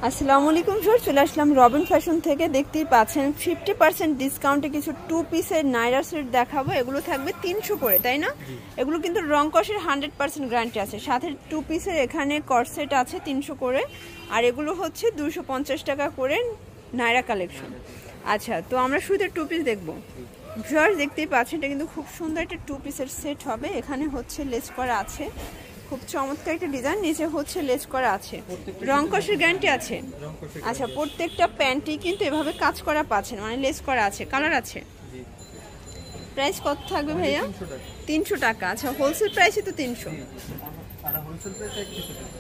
আসসালামু আলাইকুম স্যার, চলে আসলাম রবিন ফ্যাশন থেকে। দেখতেই পাচ্ছেন 50% ডিসকাউন্টে কিছু 2 পিসের নাইরা সেট দেখাবো। এগুলো থাকবে 300 করে, তাই না? এগুলো কিন্তু রং কষের 100% গ্যারান্টি আছে। সাথে 2 পিসের এখানে কর্সেট আছে 300 করে, আর এগুলো হচ্ছে 250 টাকা করে নাইরা কালেকশন। আচ্ছা, তো আমরা শুধু 2 পিস দেখবো। ভিউয়ার্স দেখতেই পাচ্ছেন, এটা কিন্তু খুব সুন্দর একটা 2 পিসের সেট হবে। এখানে হচ্ছে লেস করা আছে, খুব চমৎকার একটা ডিজাইন। নিচে হচ্ছে লেস করা আছে, রং কষের গ্যারান্টি আছে। আচ্ছা, প্রত্যেকটা প্যান্টই কিন্তু এভাবে কাজ করা পাচ্ছেন, মানে লেস করা আছে, কালার আছে। প্রাইস কত থাকবে ভাইয়া? 300 টাকা। আচ্ছা, হোলসেল প্রাইসে তো 300।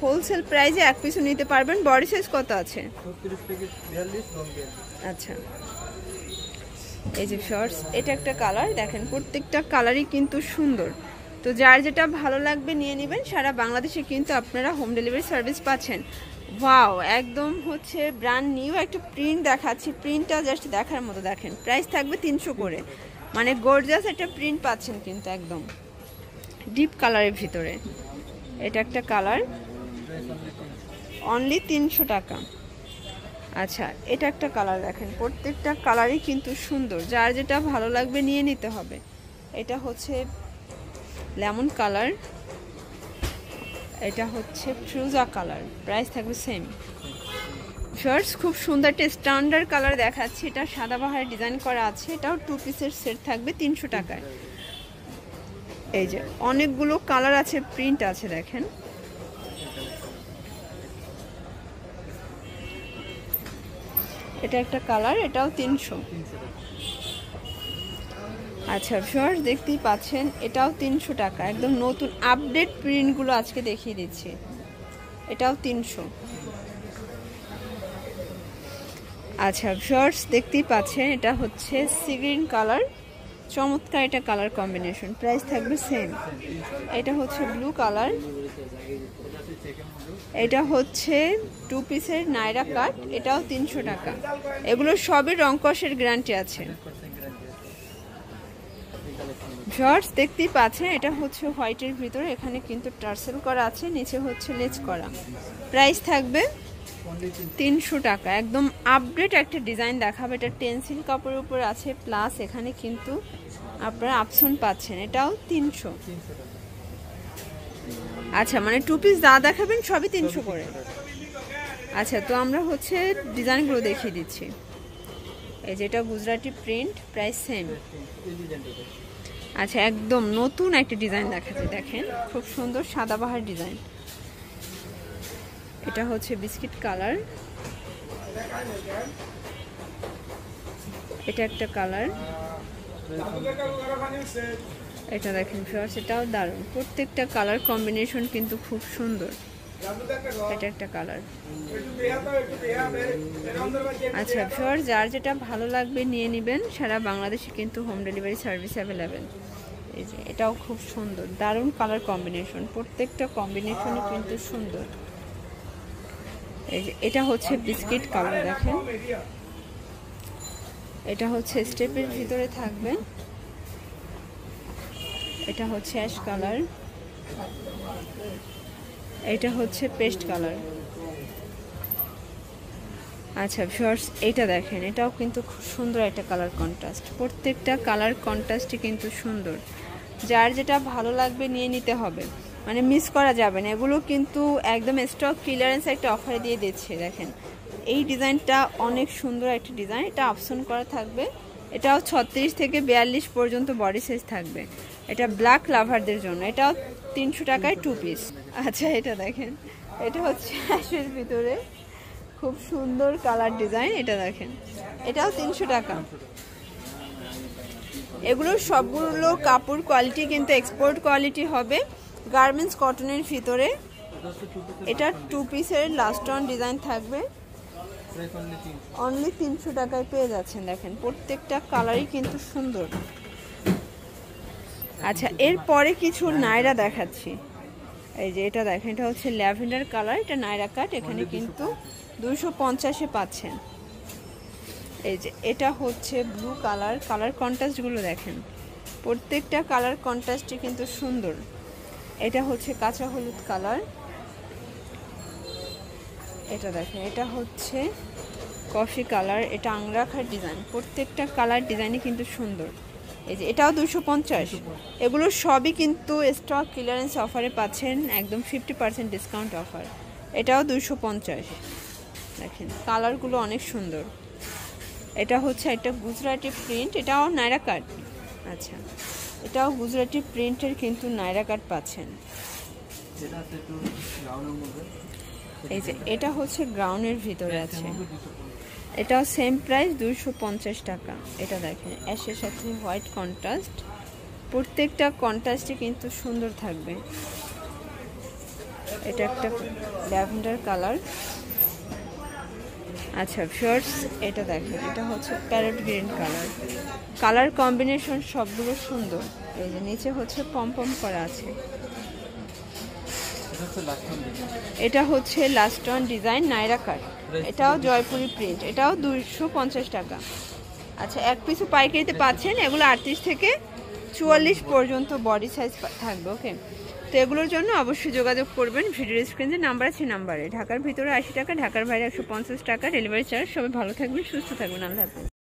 হোলসেল প্রাইসে এক পিসও নিতে পারবেন। বডি সাইজ কত আছে? আচ্ছা, এই যে শর্টস, এটা একটা কালার দেখেন, প্রত্যেকটা কালারই কিন্তু সুন্দর। তো যার যেটা ভালো লাগবে নিয়ে নেবেন। সারা বাংলাদেশে কিন্তু আপনারা হোম ডেলিভারি সার্ভিস পাচ্ছেন। ওয়াও, একদম হচ্ছে ব্র্যান্ড নিউ একটা প্রিন্ট দেখাচ্ছি। প্রিন্টটা জাস্ট দেখার মতো। দেখেন, প্রাইস থাকবে 300 করে, মানে গর্জিয়াস একটা প্রিন্ট পাচ্ছেন কিন্তু একদম ডিপ কালারের ভিতরে। এটা একটা কালার, অনলি 300 টাকা। আচ্ছা, এটা একটা কালার দেখেন, প্রত্যেকটা কালারই কিন্তু সুন্দর। যার যেটা ভালো লাগবে নিয়ে নিতে হবে। এটা হচ্ছে লেমন কালার, এটা হচ্ছে ফিরোজা কালার। প্রাইস থাকবে সেম। শর্টস খুব সুন্দর একটা স্ট্যান্ডার্ড কালার দেখাচ্ছি। এটা সাদাবাহার ডিজাইন করা আছে। এটাও 2 পিসের সেট থাকবে 300 টাকায়। এই যে অনেকগুলো কালার আছে, প্রিন্ট আছে দেখেন। এটা একটা কালার, এটাও 300। আচ্ছা শর্টস দেখতেই পাচ্ছেন, এটাও 300 টাকা। একদম নতুন আপডেট প্রিন্টগুলো আজকে দেখিয়ে দিচ্ছি। এটাও 300। আচ্ছা শর্টস দেখতেই পাচ্ছেন, এটা হচ্ছে সি গ্রিন কালার, চমৎকার এটা কালার কম্বিনেশন। প্রাইস থাকবে সেম। এটা হচ্ছে ব্লু কালার, এটা হচ্ছে 2 পিসের নাইরা কাট, এটাও 300 টাকা। এগুলো সবই রং কষের গ্যারান্টি আছে। শর্টস দেখতেই পাচ্ছেন, এটা হচ্ছে হোয়াইটের ভিতরে, এখানে কিন্তু টার্সেল করা আছে, নিচে হচ্ছে লেস করা। প্রাইস থাকবে 300 টাকা। একদম আপডেট একটা ডিজাইন দেখাবে। এটা টেন্সিল কাপড়ের উপর আছে, প্লাস এখানে কিন্তু আপনারা অপশন পাচ্ছেন। এটাও 300। আচ্ছা, মানে 2 পিস যা দেখাবেন সবই 300 করে। আচ্ছা, তো আমরা হচ্ছে ডিজাইনগুলো দেখিয়ে দিচ্ছি। এই যে এটা গুজরাটি প্রিন্ট, প্রাইস সেম। আচ্ছা, একদম নতুন একটা ডিজাইন দেখাচ্ছে দেখেন, খুব সুন্দর সাদাবাহার ডিজাইন। এটা হচ্ছে বিস্কিট কালার, এটা একটা কালার। এটা দেখেন ফ্রেন্ডস, এটাও দারুণ। প্রত্যেকটা কালার কম্বিনেশন কিন্তু খুব সুন্দর। এটা একটা কালার। আচ্ছা ফ্রেন্ডস, যার যেটা ভালো লাগবে নিয়ে নেবেন। সারা বাংলাদেশে কিন্তু হোম ডেলিভারি সার্ভিস অ্যাভেলেবেল। এই যে এটাও খুব সুন্দর, দারুণ কালার কম্বিনেশন। প্রত্যেকটা কম্বিনেশনই কিন্তু সুন্দর। এই যে এটা হচ্ছে বিস্কিট কালার দেখেন, এটা হচ্ছে স্টেপের ভিতরে থাকবে। এটা হচ্ছে অ্যাশ কালার, এটা হচ্ছে পেস্ট কালার। আচ্ছা ভিউয়ার্স, এটা দেখেন, এটাও কিন্তু খুব সুন্দর একটা কালার কন্ট্রাস্ট। প্রত্যেকটা কালার কন্ট্রাস্টই কিন্তু সুন্দর। যার যেটা ভালো লাগবে নিয়ে নিতে হবে, মানে মিস করা যাবে না। এগুলো কিন্তু একদম স্টক ক্লিয়ারেন্স একটা অফারে দিয়ে দিচ্ছে। দেখেন এই ডিজাইনটা অনেক সুন্দর একটা ডিজাইন। এটা অপশন করা থাকবে। এটাও 36 থেকে 42 পর্যন্ত বডি সাইজ থাকবে। এটা ব্ল্যাক লাভারদের জন্য। এটাও 300 টাকায় 2 পিস। আচ্ছা, এটা দেখেন, এটা হচ্ছে অ্যাশের ভিতরে, খুব সুন্দর কালার ডিজাইন। এটা দেখেন, এটাও 300 টাকা। এগুলো সবগুলো কাপড় কোয়ালিটি কিন্তু এক্সপোর্ট কোয়ালিটি হবে, গার্মেন্টস কটনের ভিতরে। এটা 2 পিসের লাস্ট অন ডিজাইন থাকবে, অনলি 300 টাকায় পেয়ে যাচ্ছেন। দেখেন প্রত্যেকটা কালারই কিন্তু সুন্দর। আচ্ছা, এরপরে কিছু নাইরা দেখাচ্ছি। এই যে এটা দেখেন, এটা হচ্ছে ল্যাভেন্ডার কালার, এটা নাইরা কাট। এখানে কিন্তু 250-এ পাচ্ছেন। এই যে এটা হচ্ছে ব্লু কালার। কালার কন্ট্রাস্টগুলো দেখেন, প্রত্যেকটা কালার কন্ট্রাস্টই কিন্তু সুন্দর। এটা হচ্ছে কাঁচা হলুদ কালার, এটা দেখেন, এটা হচ্ছে কফি কালার, এটা আংরাখার ডিজাইন, প্রত্যেকটা কালার ডিজাইনই কিন্তু সুন্দর। এই যে এটাও 250। এগুলো সবই কিন্তু স্টক ক্লিয়ারেন্স অফারে পাচ্ছেন, একদম 50% ডিসকাউন্ট অফার। এটাও 250। দেখেন কালারগুলো অনেক সুন্দর। এটা হচ্ছে একটা গুজরাটি প্রিন্ট, এটাও নায়রা কাট। আচ্ছা, এটাও গুজরাটি প্রিন্টের কিন্তু নায়রা কাট পাচ্ছেন। এই যে এটা হচ্ছে গ্রাউন্ডের ভিতরে আছে, এটাও সেম প্রাইস 250 টাকা। এটা দেখেন অ্যাশের সাথে হোয়াইট কন্ট্রাস্ট, প্রত্যেকটা কন্ট্রাস্টে কিন্তু সুন্দর থাকবে। এটা একটা ল্যাভেন্ডার কালার। আচ্ছা ভিউয়ার্স, এটা দেখেন, এটা হচ্ছে parrot green colour. Colour combination সবগুলো সুন্দর। এই যে নিচে হচ্ছে পম করা আছে। এটা হচ্ছে লাস্ট ওয়ান ডিজাইন নায়রা কাট, এটাও জয়পুরি প্রিন্ট, এটাও 250 টাকা। আচ্ছা, এক পিছু পাইকারিতে পাচ্ছেন। এগুলো 38 থেকে 44 পর্যন্ত বডি সাইজ থাকবে। ওকে, তো এগুলোর জন্য অবশ্যই যোগাযোগ করবেন। ভিডিওর স্ক্রিনে নাম্বার আছে, নাম্বারে। ঢাকার ভিতরে 80 টাকা, ঢাকার বাইরে 150 টাকা ডেলিভারি চার্জ। সবাই ভালো থাকবেন, সুস্থ থাকবেন, আল্লাহ হাফেজ।